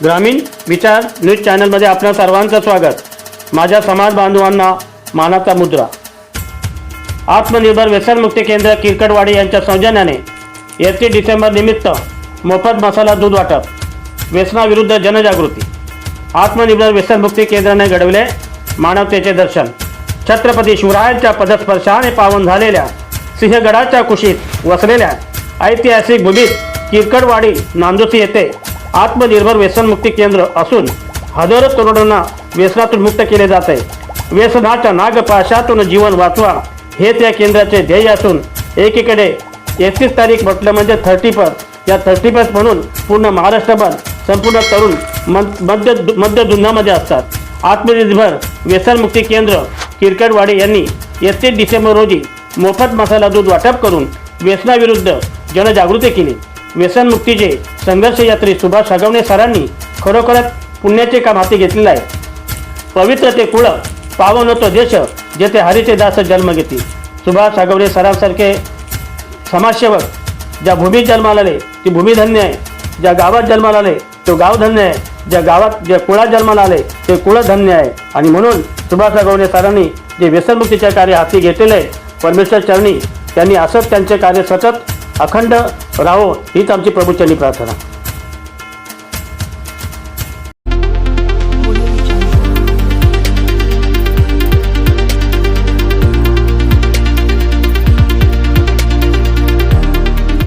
ग्रामीण विचार न्यूज चॅनलमध्ये आपल्या सर्वांचं स्वागत। माझ्या समाज बांधवांना मानाचा मुद्रा। आत्मनिर्भर व्यसनमुक्ती केंद्र किरकटवाडी यांच्या सौजन्याने 31 डिसेंबर निमित्त मोफत मसाला दूध वाटप, व्यसनाविरुद्ध जनजागृती। आत्मनिर्भर व्यसनमुक्ती केंद्राने घडविले मानवतेचे दर्शन। छत्रपती शिवरायांच्या पदस्पर्शाने पावन झालेल्या सिंहगडाच्या कुशीत वसलेल्या ऐतिहासिक भूमीत किरकटवाडी नांदुसी येथे आत्मनिर्भर व्यसनमुक्ती केंद्र असून हजारो तरुणांना व्यसनातून मुक्त केले जाते। व्यसनाच्या नागपाशातून जीवन वाचवा हेच या केंद्राचे ध्येय असून एकीकडे 31 तारीख म्हटलं म्हणजे 31 या 31 म्हणून पूर्ण महाराष्ट्रभर संपूर्ण तरुण मध्य धुंदामध्ये असतात। आत्मनिर्भर व्यसनमुक्ती केंद्र किरकटवाडी यांनी 31 डिसेंबर रोजी मोफत मसाला दूध वाटप करून व्यसनाविरुद्ध जनजागृती केली। व्यसनमुक्तीचे संघर्ष यात्री सुभाष हगवणे सरांनी खरोखरच पुण्याचे काम हाती घेतलेले आहे। पवित्र ते कुळ पावन होतो देश जेथे हरीचे दास जन्म घेतील। सुभाष हगवणे सरांसारखे समाजसेवक ज्या भूमीत जन्माला आले ती भूमी धन्य आहे, ज्या गावात जन्माला आले तो गाव धन्य आहे, ज्या कुळात जन्माला आले ते कुळ धन्य आहे। आणि म्हणून सुभाष हगवणे सरांनी जे व्यसनमुक्तीचे कार्य हाती घेतलेले आहे, परमेश्वर चरणी त्यांनी असंच त्यांचे कार्य सतत अखंड राहो हीच आमची प्रभूचरणी प्रार्थना।